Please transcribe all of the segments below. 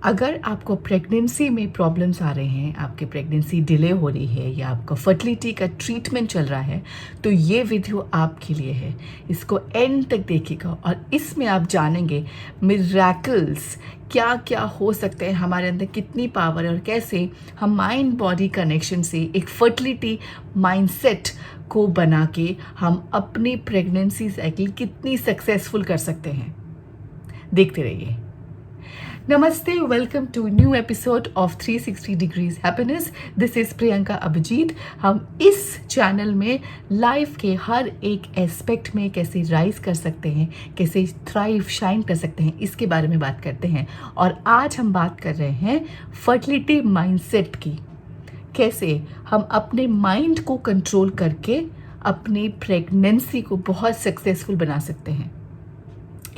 अगर आपको प्रेगनेंसी में प्रॉब्लम्स आ रहे हैं, आपकी प्रेगनेंसी डिले हो रही है या आपका फर्टिलिटी का ट्रीटमेंट चल रहा है, तो ये वीडियो आपके लिए है। इसको एंड तक देखिएगा और इसमें आप जानेंगे मिरेकल्स क्या क्या हो सकते हैं, हमारे अंदर कितनी पावर है और कैसे हम माइंड बॉडी कनेक्शन से एक फर्टिलिटी माइंडसेट को बना के हम अपनी प्रेगनेंसी साइकिल कितनी सक्सेसफुल कर सकते हैं। देखते रहिए। Namaste, welcome to new episode of 360 Degrees Happiness. This is Priyanka Abhijit. हम इस चैनल में लाइफ के हर एक एस्पेक्ट में कैसे राइज कर सकते हैं, कैसे थ्राइव शाइन कर सकते हैं, इसके बारे में बात करते हैं। और आज हम बात कर रहे हैं फर्टिलिटी माइंडसेट की। कैसे हम अपने माइंड को कंट्रोल करके अपनी प्रेगनेंसी को बहुत सक्सेसफुल बना सकते हैं।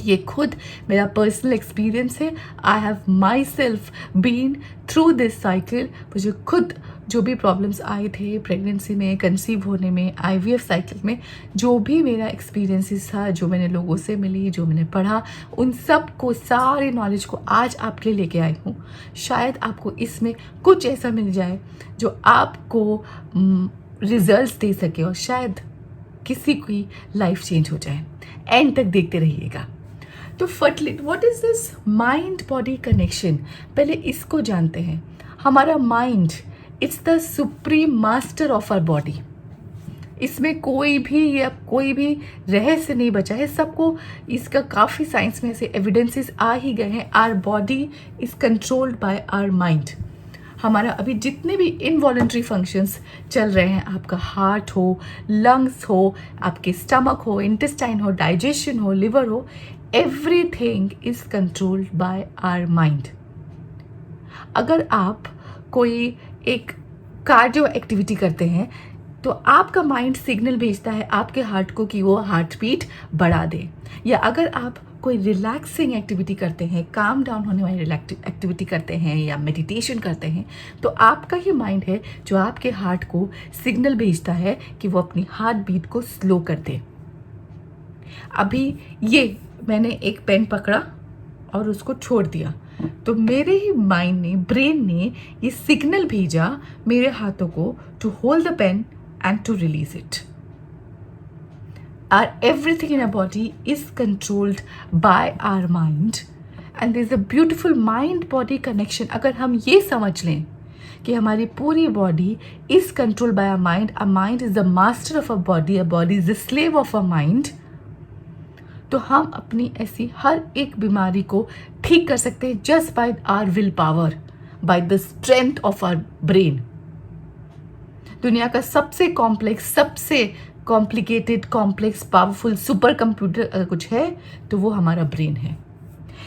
ये खुद मेरा पर्सनल एक्सपीरियंस है। I have myself been through this cycle. मुझे खुद जो भी प्रॉब्लम्स आए थे प्रेगनेंसी में, कंसीव होने में, IVF साइकिल में, जो भी मेरा एक्सपीरियंसेस था, जो मैंने लोगों से मिली, जो मैंने पढ़ा, उन सब को, सारे नॉलेज को आज आपके लिए लेके आई हूँ। शायद आपको इसमें कुछ ऐसा मिल जाए जो आपको रिजल्ट्स दे सके और शायद किसी की लाइफ चेंज हो जाए। एंड तक देखते रहिएगा। तो fertility, what is this mind body connection? पहले इसको जानते हैं। हमारा mind it's the supreme master of our body. इसमें कोई भी रहस्य नहीं बचा है। सबको इसका काफ़ी साइंस में ऐसे एविडेंसेस आ ही गए हैं। Our body is controlled by our mind. हमारा अभी जितने भी इनवॉलेंट्री फंक्शंस चल रहे हैं, आपका हार्ट हो, लंग्स हो, आपके स्टमक हो, इंटेस्टाइन हो, डाइजेशन हो, लिवर हो, everything is controlled by our mind. अगर आप कोई एक कार्डियो एक्टिविटी करते हैं तो आपका माइंड सिग्नल भेजता है आपके हार्ट को कि वो हार्ट बीट बढ़ा दे। या अगर आप कोई रिलैक्सिंग एक्टिविटी करते हैं, काम डाउन होने वाली एक्टिविटी करते हैं या मेडिटेशन करते हैं, तो आपका ही माइंड है जो आपके हार्ट को सिग्नल भेजता है कि वो अपनी हार्ट बीट को स्लो कर दे। अभी ये मैंने एक पेन पकड़ा और उसको छोड़ दिया, तो मेरे ही माइंड ने, ब्रेन ने ये सिग्नल भेजा मेरे हाथों को to hold the pen and to release it. Everything in our body is controlled by our mind and there is a beautiful mind body connection. अगर हम ये समझ लें कि हमारी पूरी body is controlled by our mind is the master of our body is the slave of our mind, तो हम अपनी ऐसी हर एक बीमारी को ठीक कर सकते हैं just by our will power, by the strength of our brain. दुनिया का सबसे कॉम्प्लेक्स, सबसे complicated, complex, powerful super computer अगर कुछ है तो वो हमारा ब्रेन है।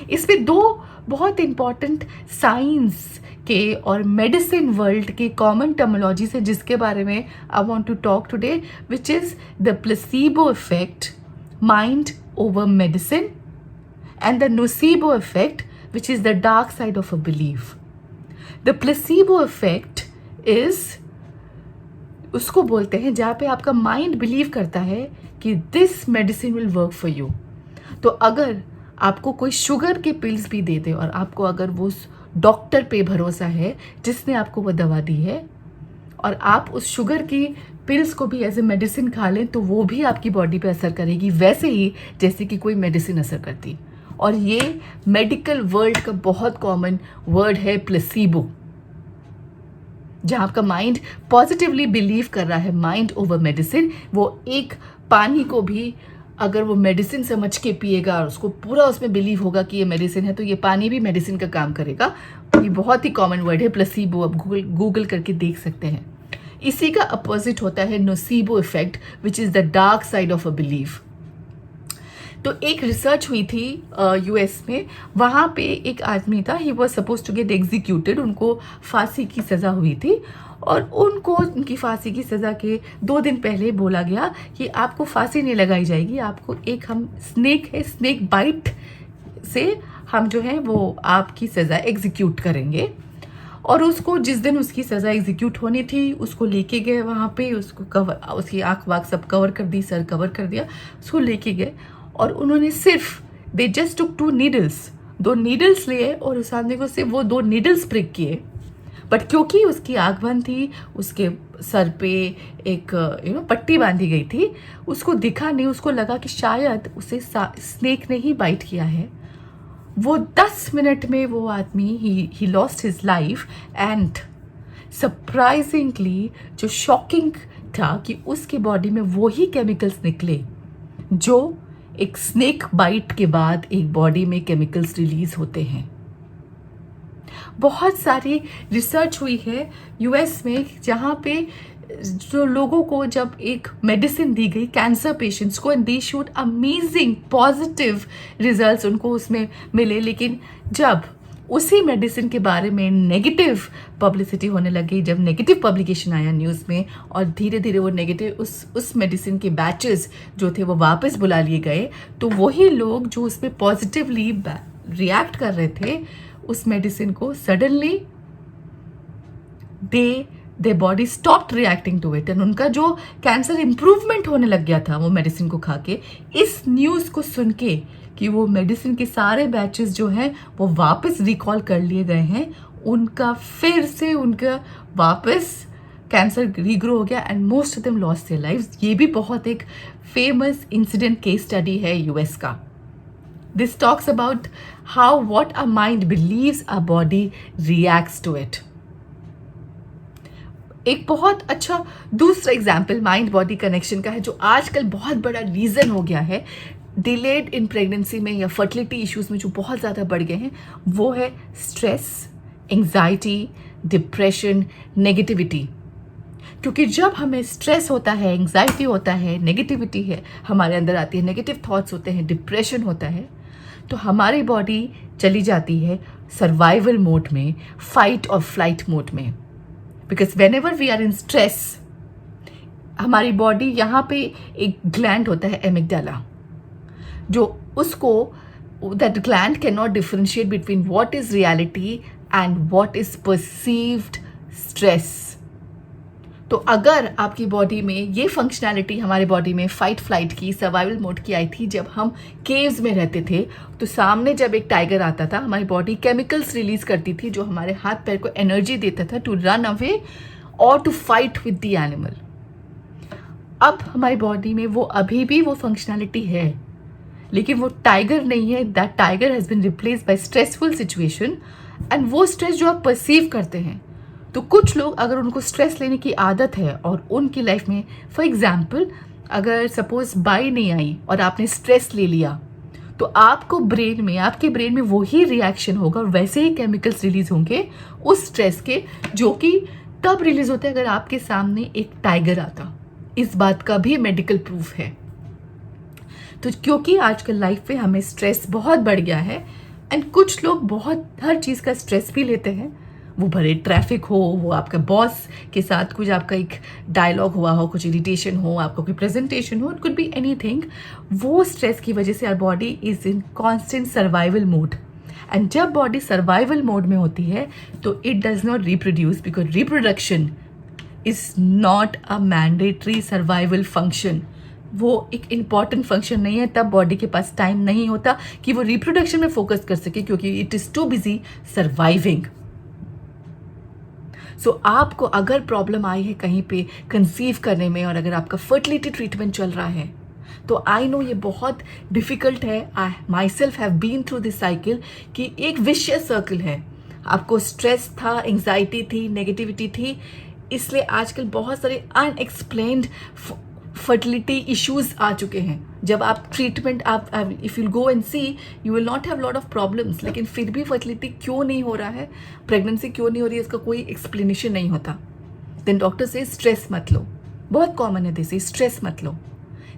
इसमें दो बहुत इंपॉर्टेंट साइंस के और मेडिसिन वर्ल्ड के कॉमन टर्मिनोलॉजीज है जिसके बारे में I want to talk today, which is the placebo effect, mind over medicine, and the nocebo effect, which is the dark side of a belief. The placebo effect is, उसको बोलते हैं जहाँ पे आपका माइंड बिलीव करता है कि this medicine will work for you. तो अगर आपको कोई शुगर के पिल्स भी दे दे और आपको अगर वो डॉक्टर पे भरोसा है जिसने आपको वो दवा दी है और आप उस शुगर की पिल्स को भी एज ए मेडिसिन खा लें तो वो भी आपकी बॉडी पे असर करेगी, वैसे ही जैसे कि कोई मेडिसिन असर करती। और ये मेडिकल वर्ल्ड का बहुत कॉमन वर्ड है प्लेसीबो, जहाँ आपका माइंड पॉजिटिवली बिलीव कर रहा है, माइंड ओवर मेडिसिन। वो एक पानी को भी अगर वो मेडिसिन समझ के पिएगा और उसको पूरा उसमें बिलीव होगा कि ये मेडिसिन है, तो ये पानी भी मेडिसिन का काम करेगा। ये बहुत ही कॉमन वर्ड है प्लेसीबो, आप गूगल करके देख सकते हैं। इसी का अपोजिट होता है nocebo effect, which is the dark side of a belief. तो एक रिसर्च हुई थी US में। वहाँ पे एक आदमी था, he was suppose to get executed, उनको फांसी की सज़ा हुई थी और उनको उनकी फांसी की सज़ा के 2 दिन पहले बोला गया कि आपको फांसी नहीं लगाई जाएगी, आपको एक हम स्नेक बाइट से हम जो है वो आपकी सज़ा एग्जीक्यूट करेंगे। और उसको जिस दिन उसकी सज़ा एग्जीक्यूट होनी थी उसको लेके गए वहाँ पे, उसको कवर, उसकी आँख वाँख सब कवर कर दी, सर कवर कर दिया, उसको लेके गए और उन्होंने सिर्फ they just took 2 needles 2 needles लिए और उस आदमी को सिर्फ वो 2 नीडल्स प्रिक किए, बट क्योंकि उसकी आँख बंद थी, उसके सर पे एक पट्टी बांधी गई थी, उसको दिखा नहीं, उसको लगा कि शायद उसे स्नेक ने ही बाइट किया है। वो 10 मिनट में वो आदमी he lost his life. And surprisingly जो शॉकिंग था कि उसके बॉडी में वो ही केमिकल्स निकले जो एक स्नेक बाइट के बाद एक बॉडी में केमिकल्स रिलीज होते हैं। बहुत सारी रिसर्च हुई है यूएस में, जहाँ पे जो लोगों को जब एक मेडिसिन दी गई कैंसर पेशेंट्स को, and they showed amazing positive results उनको उसमें मिले, लेकिन जब उसी मेडिसिन के बारे में नेगेटिव पब्लिसिटी होने लगी, जब नेगेटिव पब्लिकेशन आया न्यूज़ में, और धीरे धीरे वो नेगेटिव उस मेडिसिन के बैचेस जो थे वो वापस बुला लिए गए, तो वही लोग जो उस पर पॉजिटिवली रिएक्ट कर रहे थे उस मेडिसिन को, suddenly their body stopped reacting to it, and उनका जो कैंसर इम्प्रूवमेंट होने लग गया था वो मेडिसिन को खा के, इस न्यूज़ को सुन के कि वो मेडिसिन के सारे बैचेस जो हैं वो वापस रिकॉल कर लिए गए हैं, उनका फिर से उनका वापस कैंसर रीग्रो हो गया, and most of them lost their lives. ये भी बहुत एक फेमस इंसिडेंट केस स्टडी है यूएस का। This talks about how what a mind believes a body reacts to it. एक बहुत अच्छा दूसरा एग्जाम्पल माइंड बॉडी कनेक्शन का है, जो आजकल बहुत बड़ा रीज़न हो गया है डिलेड इन प्रेगनेंसी में या फर्टिलिटी इश्यूज़ में जो बहुत ज़्यादा बढ़ गए हैं, वो है स्ट्रेस, एंग्जाइटी, डिप्रेशन, नेगेटिविटी। क्योंकि जब हमें स्ट्रेस होता है, एंग्जाइटी होता है, नेगेटिविटी है हमारे अंदर आती है, नेगेटिव थॉट्स होते हैं, डिप्रेशन होता है, तो हमारी बॉडी चली जाती है सर्वाइवल मोड में, फाइट और फ्लाइट मोड में। Because whenever we are in stress, हमारी बॉडी यहाँ पे एक ग्लैंड होता है एमिगडाला, जो उसको that gland can not differentiate between what is reality and what is perceived stress. तो अगर आपकी बॉडी में ये फंक्शनैलिटी हमारे बॉडी में फाइट फ्लाइट की, सर्वाइवल मोड की आई थी जब हम केव्स में रहते थे, तो सामने जब एक टाइगर आता था हमारी बॉडी केमिकल्स रिलीज करती थी जो हमारे हाथ पैर को एनर्जी देता था टू रन अवे और to fight with the animal. अब हमारी बॉडी में वो अभी भी वो फंक्शनैलिटी है, लेकिन वो टाइगर नहीं है। That tiger has been replaced by stressful situation, and वो स्ट्रेस जो आप परसीव करते हैं। तो कुछ लोग अगर उनको स्ट्रेस लेने की आदत है और उनकी लाइफ में, फॉर एग्जाम्पल अगर सपोज बाई नहीं आई और आपने स्ट्रेस ले लिया, तो आपको ब्रेन में, आपके ब्रेन में वही रिएक्शन होगा और वैसे ही केमिकल्स रिलीज होंगे उस स्ट्रेस के, जो कि तब रिलीज होते हैं अगर आपके सामने एक टाइगर आता। इस बात का भी मेडिकल प्रूफ है। तो क्योंकि आजकल लाइफ पे हमें स्ट्रेस बहुत बढ़ गया है, एंड कुछ लोग बहुत हर चीज़ का स्ट्रेस भी लेते हैं, वो भले ट्रैफिक हो, वो आपका बॉस के साथ कुछ आपका एक डायलॉग हुआ हो, कुछ इरिटेशन हो, आपका कोई प्रेजेंटेशन हो, इट कुड बी एनीथिंग। वो स्ट्रेस की वजह से our body is in constant survival mode, and जब बॉडी सर्वाइवल मोड में होती है तो it does not reproduce, because reproduction is not a mandatory survival function. वो एक इम्पॉर्टेंट फंक्शन नहीं है, तब बॉडी के पास टाइम नहीं होता कि वो रिप्रोडक्शन में फोकस कर सके, क्योंकि it is too busy surviving. So आपको अगर प्रॉब्लम आई है कहीं पे कंसीव करने में, और अगर आपका फर्टिलिटी ट्रीटमेंट चल रहा है, तो आई नो ये बहुत डिफ़िकल्ट है। I myself have been through this cycle कि एक विशियस सर्कल है। आपको स्ट्रेस था, एंग्जाइटी थी, नेगेटिविटी थी, इसलिए आजकल बहुत सारे अनएक्सप्लेन्ड फर्टिलिटी इश्यूज आ चुके हैं। जब आप ट्रीटमेंट, आप if you go and see, you will not have lot of problems, लेकिन फिर भी फर्टिलिटी क्यों नहीं हो रहा है, प्रेगनेंसी क्यों नहीं हो रही है, इसका कोई एक्सप्लेनेशन नहीं होता। देन डॉक्टर से स्ट्रेस मत लो, बहुत कॉमन है दिस, स्ट्रेस मत लो।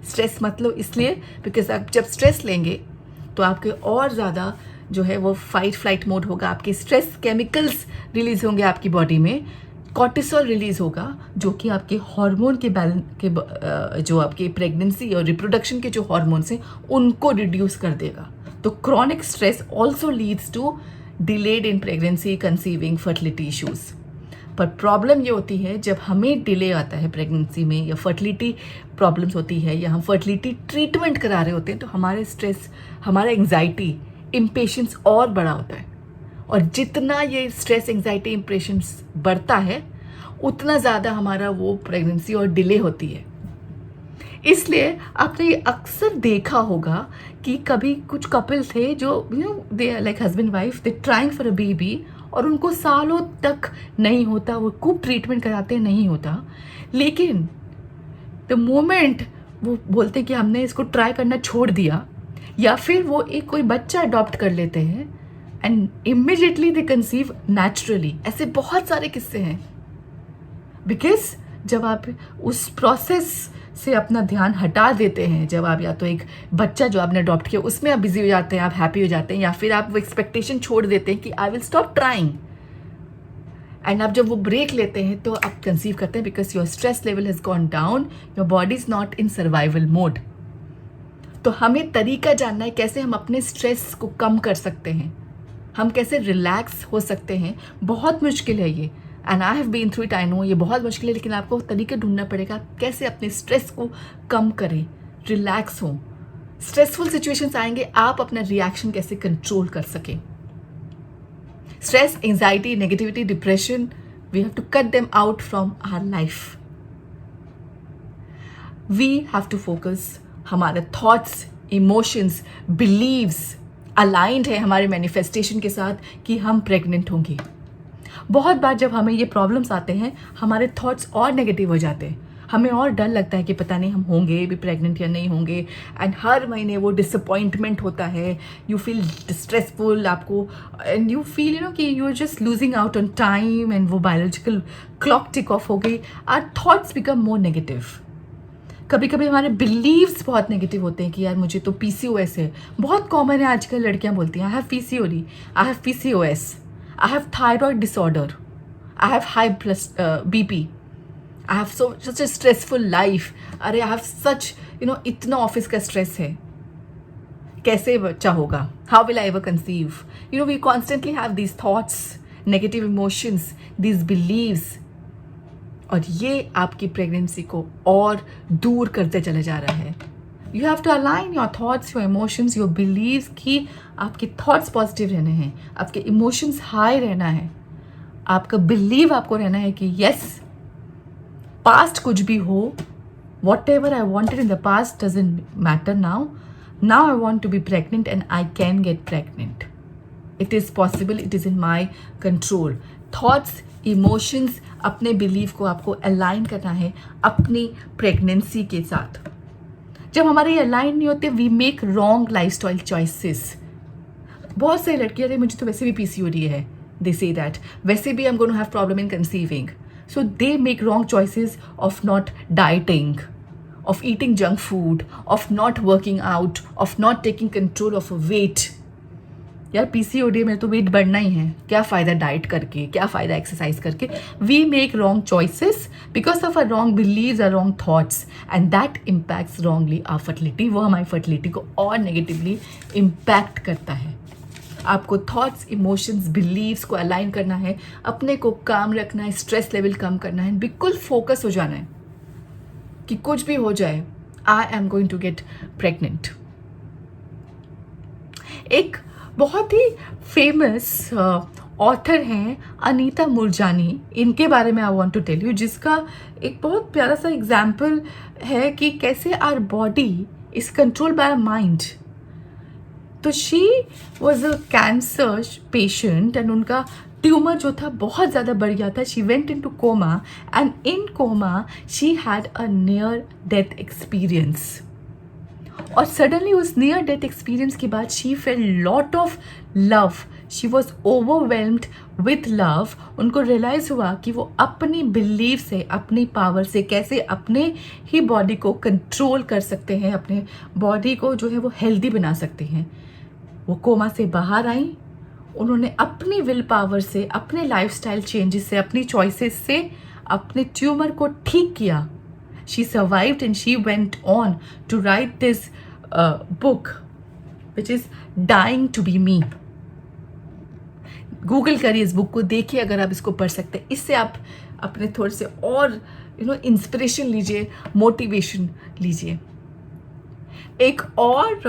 स्ट्रेस मत लो इसलिए बिकॉज आप जब स्ट्रेस लेंगे तो आपके और ज़्यादा जो है वो फाइट फ्लाइट मोड होगा, आपके स्ट्रेस केमिकल्स रिलीज होंगे आपकी बॉडी में, कॉर्टिसोल रिलीज होगा जो कि आपके हार्मोन के जो आपके प्रेगनेंसी और रिप्रोडक्शन के जो हार्मोन्स हैं उनको रिड्यूस कर देगा। तो chronic stress also leads to delayed in pregnancy, conceiving, fertility issues. पर प्रॉब्लम ये होती है जब हमें डिले आता है प्रेगनेंसी में, या फर्टिलिटी प्रॉब्लम्स होती है, या हम फर्टिलिटी ट्रीटमेंट करा रहे होते हैं, तो हमारे स्ट्रेस, हमारा एंग्जाइटी इम्पेशेंस और बड़ा होता है। और जितना ये स्ट्रेस, एंजाइटी, इम्प्रेशंस बढ़ता है उतना ज़्यादा हमारा वो प्रेगनेंसी और डिले होती है। इसलिए आपने ये अक्सर देखा होगा कि कभी कुछ कपल थे जो they like husband wife, they trying for a baby और उनको सालों तक नहीं होता, वो खूब ट्रीटमेंट कराते हैं, नहीं होता। लेकिन द मोमेंट वो बोलते हैं कि हमने इसको ट्राई करना छोड़ दिया, या फिर वो एक कोई बच्चा अडॉप्ट कर लेते हैं and immediately they conceive naturally. ऐसे बहुत सारे किस्से हैं। बिकॉज जब आप उस प्रोसेस से अपना ध्यान हटा देते हैं, जब आप या तो एक बच्चा जो आपने अडॉप्ट किया उसमें आप बिजी हो जाते हैं, आप हैप्पी हो जाते हैं, या फिर आप वो एक्सपेक्टेशन छोड़ देते हैं कि I will stop trying, and आप जब वो ब्रेक लेते हैं तो आप कंसीव करते हैं because your stress level has gone down, your body is not in survival mode. तो हमें तरीका जानना है कैसे हम अपने स्ट्रेस को कम कर सकते हैं, हम कैसे रिलैक्स हो सकते हैं। बहुत मुश्किल है ये, and I have been through it, I know ये बहुत मुश्किल है, लेकिन आपको तरीके ढूंढना पड़ेगा कैसे अपने स्ट्रेस को कम करें, रिलैक्स हों। स्ट्रेसफुल सिचुएशंस आएंगे, आप अपना रिएक्शन कैसे कंट्रोल कर सकें। Stress, anxiety, negativity, depression, we have to cut them out from our life. We have to focus, हमारे थॉट्स, इमोशंस, बिलीव्स अलाइंड है हमारे मैनिफेस्टेशन के साथ कि हम प्रेग्नेंट होंगे। बहुत बार जब हमें ये प्रॉब्लम्स आते हैं, हमारे थॉट्स और नेगेटिव हो जाते हैं, हमें और डर लगता है कि पता नहीं हम होंगे भी प्रेग्नेंट या नहीं होंगे, एंड हर महीने वो डिसअपॉइंटमेंट होता है, यू फील स्ट्रेसफुल आपको, एंड यू फील कि you are just losing out on time, and वो बायोलॉजिकल क्लॉक टिक ऑफ हो गई, our thoughts become more negative. कभी कभी हमारे बिलीव्स बहुत नेगेटिव होते हैं कि यार मुझे तो PCOS है। बहुत कॉमन है आजकल, लड़कियां बोलती हैं I have PCOD, I have PCOS, I have thyroid disorder, I have high BP, I have such A stressful life, अरे आई हैव सच इतना ऑफिस का स्ट्रेस है, कैसे बच्चा होगा, how will I ever conceive. We constantly have these thoughts, negative emotions, these believes, और ये आपकी प्रेगनेंसी को और दूर करते चले जा रहा है। You have to align your thoughts, your emotions, your believes कि आपके थॉट्स पॉजिटिव रहने हैं, आपके इमोशंस हाई रहना है, आपका बिलीव आपको रहना है कि यस, पास्ट कुछ भी हो, whatever I wanted in the past doesn't matter now, now I want to be pregnant and I can get pregnant, it is possible, it is in my control. Thoughts, emotions, अपने believe को आपको align करना है अपनी pregnancy के साथ। जब हमारे ये अलाइन नहीं होते, we make wrong lifestyle choices. बहुत सारी लड़कियां, अरे मुझे तो वैसे भी PCOD है, दे से दैट, वैसे भी I am going to have problem in conceiving, so they make wrong choices of not dieting, of eating junk food, of not working out, of not taking control of weight. यार PCOD में तो wait बढ़ना ही है, क्या फ़ायदा diet करके, क्या फ़ायदा एक्सरसाइज करके। We make wrong choices because of our wrong believes, our wrong thoughts, and that impacts wrongly our fertility. वो हमारी फर्टिलिटी को और नेगेटिवली इम्पैक्ट करता है। आपको थॉट्स, इमोशंस, बिलीव्स को अलाइन करना है, अपने को काम रखना है, स्ट्रेस लेवल कम करना है, बिल्कुल फोकस हो जाना है कि कुछ भी हो जाए, I am going to get pregnant. एक बहुत ही फेमस ऑथर हैं अनीता मूरजानी, इनके बारे में I want to tell you, जिसका एक बहुत प्यारा सा एग्जाम्पल है कि कैसे our body is controlled by mind. तो she was a cancer patient and उनका ट्यूमर जो था बहुत ज़्यादा बढ़ गया था। She went into coma and in coma she had a near death experience, और सडनली उस नियर डेथ एक्सपीरियंस के बाद she fell lot of love, she was overwhelmed with love. उनको रियलाइज़ हुआ कि वो अपनी बिलीव से, अपनी पावर से कैसे अपने ही बॉडी को कंट्रोल कर सकते हैं, अपने बॉडी को जो है वो हेल्दी बना सकते हैं। वो कोमा से बाहर आई, उन्होंने अपनी विल पावर से, अपने लाइफस्टाइल चेंजेस से, अपनी चॉइसेस से अपने ट्यूमर को ठीक किया। She survived and she went on to write this book which is Dying to be Me. Google करिए इस बुक को, देखिए अगर आप इसको पढ़ सकते हैं। इससे आप अपने थोड़े से और इंस्पिरेशन लीजिए, मोटिवेशन लीजिए। एक और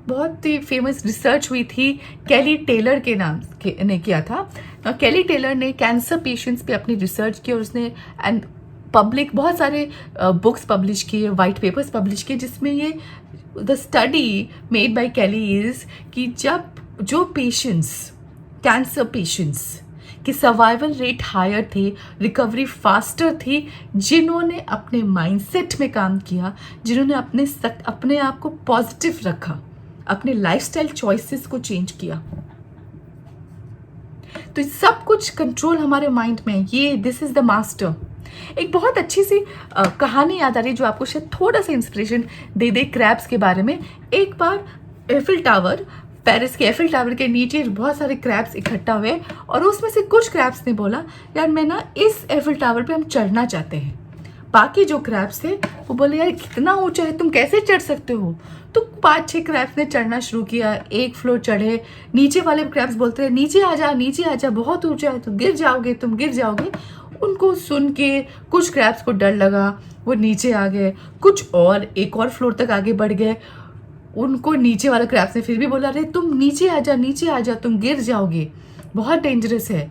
बहुत ही फेमस रिसर्च हुई थी, केली टेलर के नाम के ने किया था। केली टेलर ने कैंसर पेशेंट्स पे अपनी रिसर्च की और उसने एंड पब्लिक बहुत सारे बुक्स पब्लिश किए, वाइट पेपर्स पब्लिश किए, जिसमें ये द स्टडी मेड बाय केली इज़ कि जब जो पेशेंट्स, कैंसर पेशेंट्स कि सर्वाइवल रेट हायर थे, रिकवरी फास्टर थी, जिन्होंने अपने माइंडसेट में काम किया, जिन्होंने अपने आप को पॉजिटिव रखा, अपने लाइफस्टाइल चॉइसेस को चेंज किया। तो सब कुछ कंट्रोल हमारे माइंड में है। ये दिस इज द मास्टर। एक बहुत अच्छी सी कहानी याद आ रही जो आपको शायद थोड़ा सा इंस्पिरेशन दे दे क्रैब्स के बारे में। एक बार एफिल टावर, पेरिस के एफिल टावर के नीचे बहुत सारे क्रैब्स इकट्ठा हुए और उसमें से कुछ क्रैब्स ने बोला, यार मैं ना इस एफिल टावर पे हम चढ़ना चाहते हैं। बाकी जो क्रैब्स थे वो बोले, यार कितना ऊंचा है, तुम कैसे चढ़ सकते हो? तो 5-6 क्रैब्स ने चढ़ना शुरू किया, एक फ्लोर चढ़े। नीचे वाले क्रैब्स बोलते रहे, नीचे आ जा, नीचे आ जा, बहुत ऊंचा है, तुम गिर जाओगे, तुम गिर जाओगे। उनको सुन के कुछ क्रैब्स को डर लगा, वो नीचे आ गए। कुछ और एक और फ्लोर तक आगे बढ़ गए। उनको नीचे वाले क्रैब्स ने फिर भी बोला, अरे तुम नीचे आ जा, नीचे आ जा, तुम गिर जाओगे, बहुत डेंजरस है।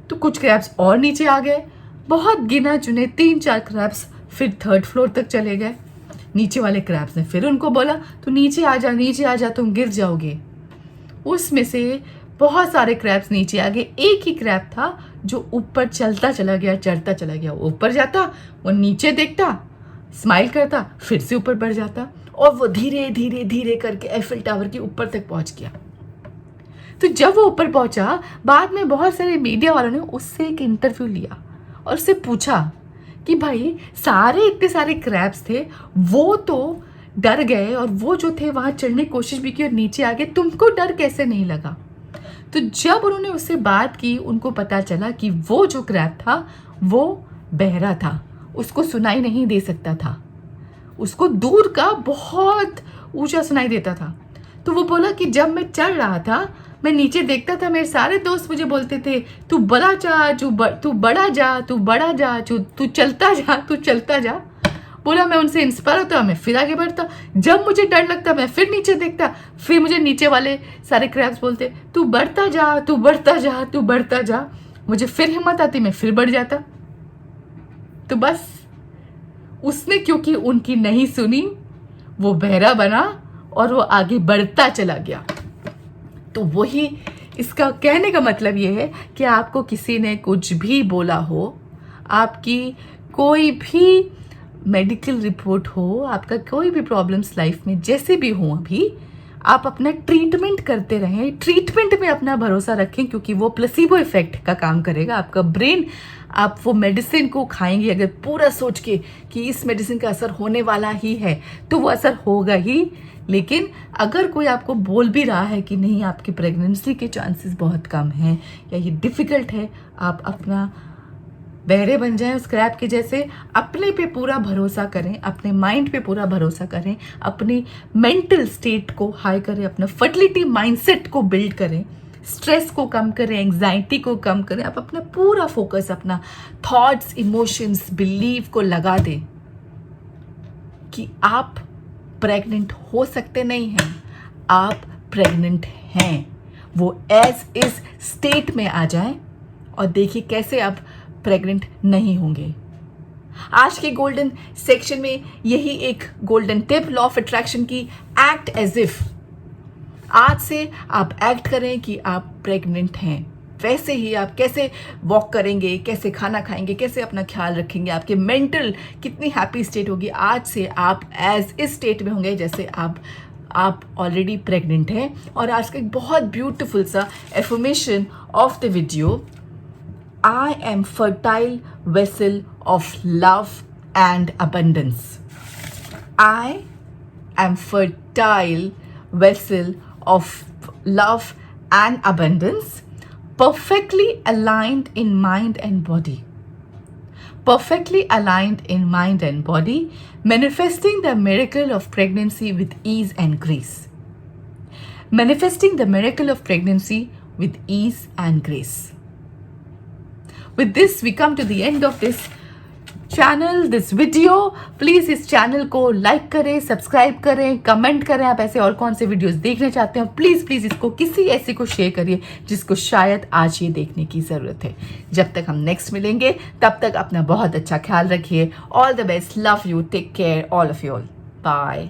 तो कुछ क्रैब्स और नीचे आ गए। बहुत गिना चुने 3-4 क्रैब्स फिर 3rd फ्लोर तक चले गए। नीचे वाले क्रैब्स ने फिर उनको बोला, तू नीचे आ जा, नीचे आ जा, तुम गिर जाओगे। उसमें से बहुत सारे क्रैब्स नीचे आ गए। एक ही क्रैब था जो ऊपर चलता चला गया, चढ़ता चला गया। वो ऊपर जाता, वो नीचे देखता, स्माइल करता, फिर से ऊपर बढ़ जाता और वो धीरे धीरे धीरे करके एफिल टावर के ऊपर तक पहुंच गया। तो जब वो ऊपर पहुंचा, बाद में बहुत सारे मीडिया वालों ने उससे एक इंटरव्यू लिया और उससे पूछा कि भाई सारे इतने सारे क्रैब्स थे, वो तो डर गए और वो जो थे वहां चढ़ने की कोशिश भी की और नीचे आ गए, तुमको डर कैसे नहीं लगा? तो जब उन्होंने उससे बात की, उनको पता चला कि वो जो क्रैब था वो बहरा था, उसको सुनाई नहीं दे सकता था, उसको दूर का बहुत ऊंचा सुनाई देता था। तो वो बोला कि जब मैं चढ़ रहा था, मैं नीचे देखता था, मेरे सारे दोस्त मुझे बोलते थे, तू बड़ा जा, तू बड़ा जा, तू बड़ा जा, तू चलता जा, तू चलता जा। बोला मैं उनसे इंस्पायर होता, मैं फिर आगे बढ़ता। जब मुझे डर लगता, मैं फिर नीचे देखता, फिर मुझे नीचे वाले सारे क्रैब्स बोलते, तू बढ़ता जा, तू बढ़ता जा, तू बढ़ता जा। मुझे फिर हिम्मत आती, मैं फिर बढ़ जाता। तो बस उसने क्योंकि उनकी नहीं सुनी, वो बहरा बना और वो आगे बढ़ता चला गया। तो वही इसका कहने का मतलब ये है कि आपको किसी ने कुछ भी बोला हो, आपकी कोई भी मेडिकल रिपोर्ट हो, आपका कोई भी प्रॉब्लम्स लाइफ में जैसे भी हो, अभी आप अपना ट्रीटमेंट करते रहें, ट्रीटमेंट में अपना भरोसा रखें, क्योंकि वो प्लेसिबो इफेक्ट का काम करेगा। आपका ब्रेन, आप वो मेडिसिन को खाएंगे अगर पूरा सोच के कि इस मेडिसिन का असर होने वाला ही है, तो वो असर होगा ही। लेकिन अगर कोई आपको बोल भी रहा है कि नहीं, आपकी प्रेगनेंसी के चांसेस बहुत कम हैं या ये डिफ़िकल्ट है, आप अपना बहरे बन जाएं उस क्रैब के जैसे। अपने पे पूरा भरोसा करें, अपने माइंड पे पूरा भरोसा करें, अपनी मेंटल स्टेट को हाई करें, अपना फर्टिलिटी माइंडसेट को बिल्ड करें, स्ट्रेस को कम करें, एंग्जाइटी को कम करें। आप अपना पूरा फोकस, अपना थॉट्स, इमोशंस, बिलीव को लगा दें कि आप प्रेग्नेंट हो सकते नहीं हैं, आप प्रेग्नेंट हैं। वो एज इज स्टेट में आ जाएं और देखिए कैसे आप प्रेग्नेंट नहीं होंगे। आज के गोल्डन सेक्शन में यही एक golden tip, law of attraction की, एक्ट एज इफ। आज से आप एक्ट करें कि आप प्रेग्नेंट हैं। वैसे ही आप कैसे वॉक करेंगे, कैसे खाना खाएंगे, कैसे अपना ख्याल रखेंगे, आपके मेंटल कितनी हैप्पी स्टेट होगी। आज से आप एज इस स्टेट में होंगे जैसे आप ऑलरेडी प्रेग्नेंट हैं। और आज का एक बहुत ब्यूटीफुल सा affirmation of the video, I am fertile vessel of love and abundance. I am fertile vessel of love and abundance, perfectly aligned in mind and body. Perfectly aligned in mind and body, manifesting the miracle of pregnancy with ease and grace. Manifesting the miracle of pregnancy with ease and grace. With this, we come to the end of this channel, this video, please इस channel को like करें, subscribe करें, comment करें। आप ऐसे और कौन से वीडियोस देखना चाहते हो, प्लीज़ प्लीज़ इसको किसी ऐसे को शेयर करिए जिसको शायद आज ये देखने की ज़रूरत है। जब तक हम नेक्स्ट मिलेंगे तब तक अपना बहुत अच्छा ख्याल रखिए। All the best, love you, take care all of you all, bye.